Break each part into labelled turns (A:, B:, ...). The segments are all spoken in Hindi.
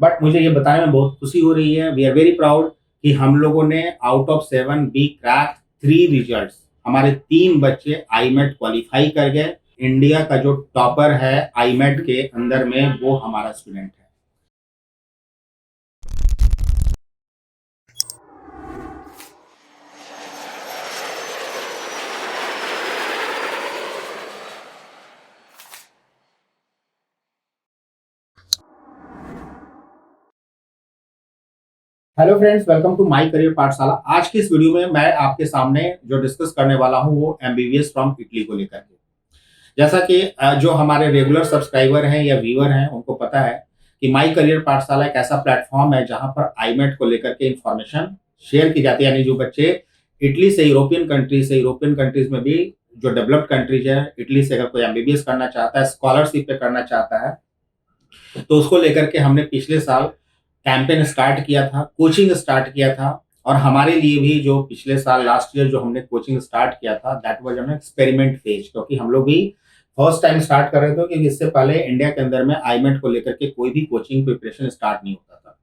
A: बट मुझे ये बताने में बहुत खुशी हो रही है, वी आर वेरी प्राउड कि हम लोगों ने out of 7 we cracked 3 results. हमारे 3 बच्चे आईमेट क्वालिफाई कर गए। इंडिया का जो टॉपर है आईमेट के अंदर में वो हमारा स्टूडेंट है। Hello friends, welcome to my career Pathshala. आज की इस वीडियो में मैं आपके सामने जो डिस्कस करने वाला हूं वो एमबीबीएस फ्रॉम इटली को लेकर के। जैसा कि जो हमारे रेगुलर सब्सक्राइबर हैं या व्यूअर हैं उनको पता है कि माय करियर पाठशाला एक ऐसा प्लेटफॉर्म है जहां पर आईमेट को लेकर के इंफॉर्मेशन शेयर की जाती है। यानी जो बच्चे इटली से यूरोपियन कंट्रीज में भी जो डेवलप्ड कंट्रीज है, इटली से अगर कोई एमबीबीएस करना चाहता है, स्कॉलरशिप पे करना चाहता है, तो उसको लेकर के हमने पिछले साल कैंपेन स्टार्ट किया था, कोचिंग स्टार्ट किया था। और हमारे लिए भी जो पिछले साल लास्ट ईयर जो हमने कोचिंग स्टार्ट किया था, that was an experiment phase, क्योंकि हम लोग भी फर्स्ट टाइम स्टार्ट कर रहे थे, क्योंकि इससे पहले इंडिया के अंदर में आईमेट को लेकर के कोई भी कोचिंग प्रिपरेशन स्टार्ट नहीं होता था।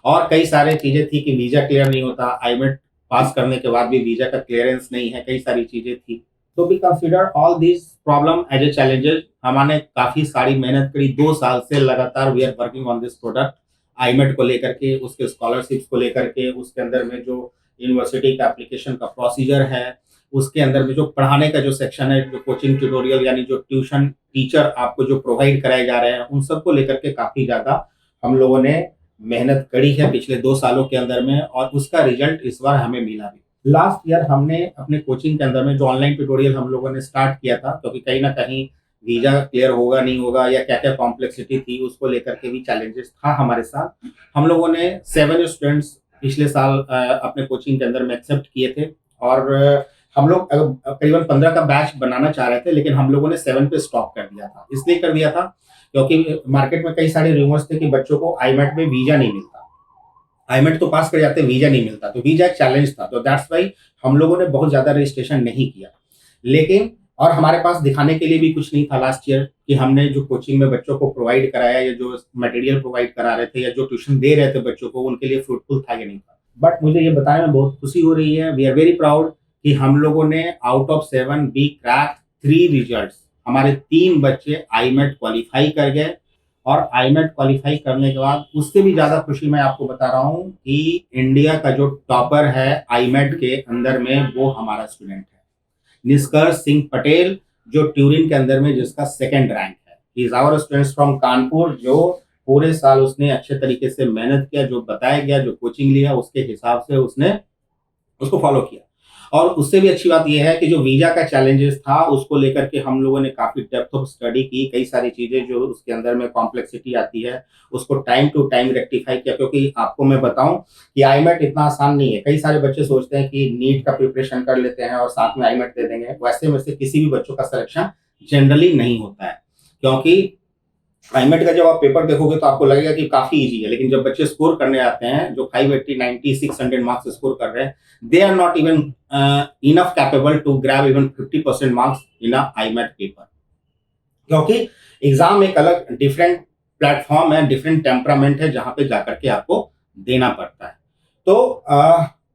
A: और कई सारी चीजें थी कि वीजा क्लियर नहीं होता, आईमेट पास करने के बाद भी वीजा का क्लियरेंस नहीं है, कई सारी चीजें थी। तो we consider all this problem as a challenges. हमने काफी सारी मेहनत करी, 2 साल से लगातार we are working on this product IMAT को लेकर के, उसके स्कॉलरशिप्स को लेकर के, उसके अंदर में जो यूनिवर्सिटी का एप्लीकेशन का प्रोसीजर है, उसके अंदर में जो पढ़ाने का जो सेक्शन है, जो कोचिंग ट्यूटोरियल यानी जो ट्यूशन टीचर आपको जो प्रोवाइड कराए जा रहे हैं, उन सबको लेकर के काफी ज्यादा हम लोगों ने मेहनत करी है पिछले 2 सालों के अंदर में, और उसका रिजल्ट इस बार हमें मिला भी। लास्ट ईयर हमने अपने कोचिंग के अंदर में जो ऑनलाइन ट्यूटोरियल हम लोगों ने स्टार्ट किया था, क्योंकि कहीं ना कहीं वीजा क्लियर होगा नहीं होगा या क्या क्या कॉम्प्लेक्सिटी थी, उसको लेकर के भी चैलेंजेस था हमारे साथ। हम लोगों ने 7 स्टूडेंट्स पिछले साल अपने कोचिंग के अंदर में एक्सेप्ट किए थे। और हम लोग करीबन 15 का बैच बनाना चाह रहे थे, लेकिन हम लोगों ने 7 पे स्टॉप कर दिया था। इसलिए कर दिया था क्योंकि मार्केट में कई सारे रूमर्स थे कि बच्चों को आईमेट में वीजा नहीं मिलता, आईमेट तो पास कर जाते, वीजा नहीं मिलता, तो वीजा एक चैलेंज था। तो दैट्स वाई हम लोगों ने बहुत ज्यादा रजिस्ट्रेशन नहीं किया। लेकिन और हमारे पास दिखाने के लिए भी कुछ नहीं था लास्ट ईयर कि हमने जो कोचिंग में बच्चों को प्रोवाइड कराया या जो मटेरियल प्रोवाइड करा रहे थे या जो ट्यूशन दे रहे थे बच्चों को, उनके लिए फ्रूटफुल था या नहीं था। बट मुझे ये बताने में बहुत खुशी हो रही है, वी आर वेरी प्राउड कि हम लोगों ने out of 7 we cracked 3 results. हमारे 3 बच्चे आईमेट क्वालिफाई कर गए। और आईमेट क्वालिफाई करने के बाद उससे भी ज्यादा खुशी मैं आपको बता रहा हूँ कि इंडिया का जो टॉपर है आईमेट के अंदर में वो हमारा स्टूडेंट है, निष्कर्ष सिंह पटेल, जो ट्यूरिन के अंदर में जिसका 2nd रैंक है। He is our student from Kanpur, जो पूरे साल उसने अच्छे तरीके से मेहनत किया, जो बताया गया, जो कोचिंग लिया, उसके हिसाब से उसने उसको फॉलो किया। और उससे भी अच्छी बात यह है कि जो वीजा का चैलेंजेस था उसको लेकर के हम लोगों ने काफी डेप्थ ऑफ स्टडी की, कई सारी चीजें जो उसके अंदर में कॉम्प्लेक्सिटी आती है उसको टाइम टू टाइम रेक्टिफाई किया। क्योंकि आपको मैं बताऊं कि आईमेट इतना आसान नहीं है। कई सारे बच्चे सोचते हैं कि नीट का प्रिपरेशन कर लेते हैं और साथ में आईमेट दे देंगे, वैसे में से किसी भी बच्चों का सिलेक्शन जनरली नहीं होता है। क्योंकि आईमेट का जब आप पेपर देखोगे तो आपको लगेगा कि काफी इजी है, लेकिन जब बच्चे स्कोर करने आते हैं, जो 580 90 600 मार्क्स स्कोर कर रहे हैं, they are not even enough capable to grab even 50% marks in a IMAT paper. क्योंकि एग्जाम एक अलग डिफरेंट प्लेटफॉर्म है, डिफरेंट टेम्परामेंट है, जहां पे जाकर के आपको देना पड़ता है। तो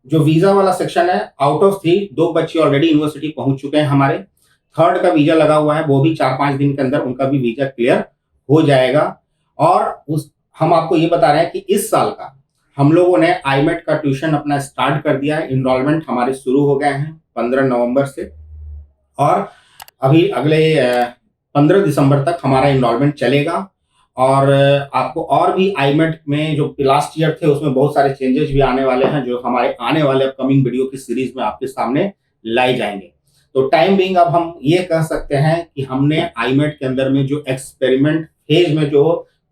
A: जो वीजा वाला सेक्शन है, आउट ऑफ 3 2 बच्चे ऑलरेडी यूनिवर्सिटी पहुंच चुके हैं हमारे। 3rd का वीजा लगा हुआ है, वो भी 4-5 दिन के अंदर उनका भी वीजा क्लियर हो जाएगा। और उस हम आपको ये बता रहे हैं कि इस साल का हम लोगों ने आईमेट का ट्यूशन अपना स्टार्ट कर दिया है। इनरोलमेंट हमारे शुरू हो गए हैं 15 नवंबर से, और अभी अगले 15 दिसंबर तक हमारा इनरोलमेंट चलेगा। और आपको और भी आईमेट में जो लास्ट ईयर थे उसमें बहुत सारे चेंजेस भी आने वाले हैं, जो हमारे आने वाले अपकमिंग वीडियो की सीरीज में आपके सामने लाए जाएंगे। तो टाइम बिंग अब हम ये कह सकते हैं कि हमने आईमेट के अंदर में जो एक्सपेरिमेंट फेज में जो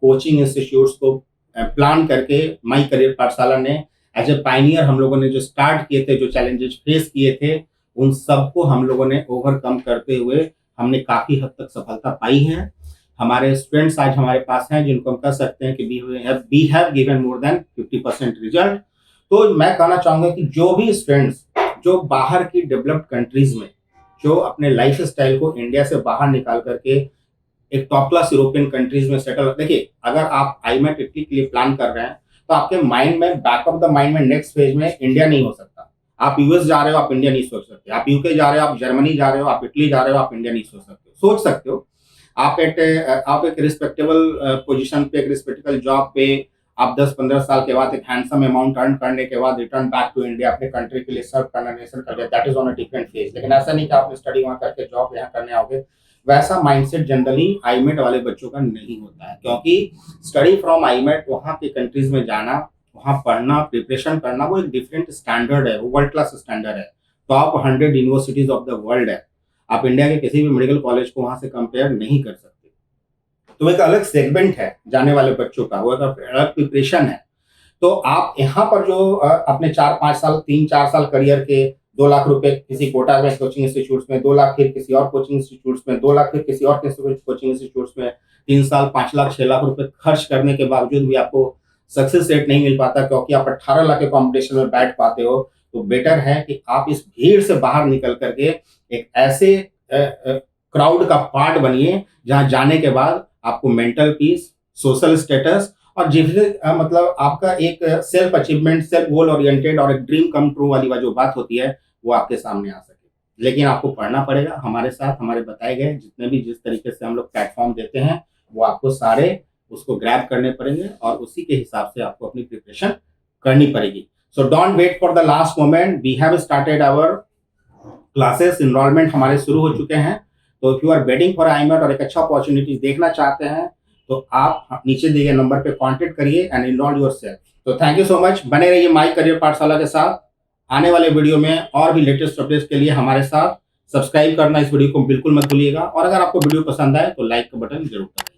A: कोचिंग इंस्टीट्यूट्स को प्लान करके माई करियर पाठशाला ने एज ए पाइनियर हम लोगों ने जो स्टार्ट किए थे, जो चैलेंजेस फेस किए थे, उन सबको हम लोगों ने ओवरकम करते हुए हमने काफी हद तक सफलता पाई है। हमारे स्टूडेंट्स आज हमारे पास हैं जिनको हम कह सकते हैं कि we have given more than 50% result. तो मैं कहना चाहूंगा कि जो भी स्टूडेंट्स जो बाहर की डेवलप्ड कंट्रीज में जो अपने लाइफ स्टाइल को इंडिया से बाहर निकाल करके एक टॉप क्लास यूरोपियन कंट्रीज में सेटल। देखिए, अगर आप आईमेट इटली के लिए प्लान कर रहे हैं तो आपके माइंड में, बैक ऑफ द माइंड में नेक्स्ट फेज में इंडिया नहीं हो सकता। आप यूएस जा रहे हो, आप इंडिया नहीं सोच सकते। आप यूके जा रहे हो, आप जर्मनी जा रहे हो, आप इटली जा रहे हो, आप इंडिया नहीं सोच सकते। सोच सकते हो, आप एक रिस्पेक्टेबल पोजीशन पे, एक रिस्पेक्टेबल जॉब पे, आप 10-15 साल के बाद एक हैंडसम अमाउंट अर्न करने के बाद रिटर्न बैक टू इंडिया, अपने कंट्री के लिए सर्व करना, नेशन कर लिया, that is on a different phase. लेकिन ऐसा नहीं कि आपने स्टडी वहां करके जॉब यहाँ करने आओगे। वैसा माइंडसेट जनरली आईमेट वाले बच्चों का नहीं होता है, क्योंकि स्टडी फ्रॉम आईमेट, वहाँ के कंट्रीज में जाना, वहाँ पढ़ना, प्रिपरेशन करना, वो एक डिफरेंट स्टैंडर्ड है, वो वर्ल्ड क्लास स्टैंडर्ड है। Top 100 universities of the world है। आप इंडिया के किसी भी मेडिकल कॉलेज को वहां से कंपेयर नहीं कर सकते। तो एक अलग सेगमेंट है जाने वाले बच्चों का, वो एक अलग प्रिपरेशन है। तो आप यहाँ पर जो अपने 4-5 साल, 3-4 साल करियर के 2 लाख रुपए किसी कोटा में कोचिंग इंस्टीट्यूट्स में, 2 लाख फिर किसी और कोचिंग इंस्टीट्यूट्स में, 2 लाख फिर किसी और कोचिंग इंस्टीट्यूट्स में, 3 साल 5 लाख 6 लाख रुपए खर्च करने के बावजूद भी आपको सक्सेस रेट नहीं मिल पाता, क्योंकि आप 18 लाख के कॉम्पिटिशन में बैठ पाते हो। तो बेटर है कि आप इस भीड़ से बाहर निकल करके एक ऐसे क्राउड का पार्ट बनिए जहां जाने के बाद आपको मेंटल पीस, सोशल स्टेटस और मतलब आपका एक self achievement, self goal oriented और एक ड्रीम कम ट्रू वाली जो बात होती है वो आपके सामने आ सके। लेकिन आपको पढ़ना पड़ेगा हमारे साथ। हमारे बताए गए जितने भी, जिस तरीके से हम लोग प्लेटफॉर्म देते हैं, वो आपको सारे उसको ग्रैब करने पड़ेंगे और उसी के हिसाब से आपको अपनी प्रिपरेशन करनी पड़ेगी। So don't wait for the last moment. We have started our classes, enrollment हमारे शुरू हो चुके हैं। तो if you are waiting for IMAT और एक अच्छा अपॉर्चुनिटी देखना चाहते हैं तो आप नीचे दिए गए नंबर पे कांटेक्ट करिए एंड इनरोल योरसेल्फ। तो थैंक यू सो मच। बने रहिए माई करियर पाठशाला के साथ। आने वाले वीडियो में और भी लेटेस्ट अपडेट्स के लिए हमारे साथ सब्सक्राइब करना, इस वीडियो को बिल्कुल मत भूलिएगा। और अगर आपको वीडियो पसंद आए तो लाइक का बटन जरूर दबाइए।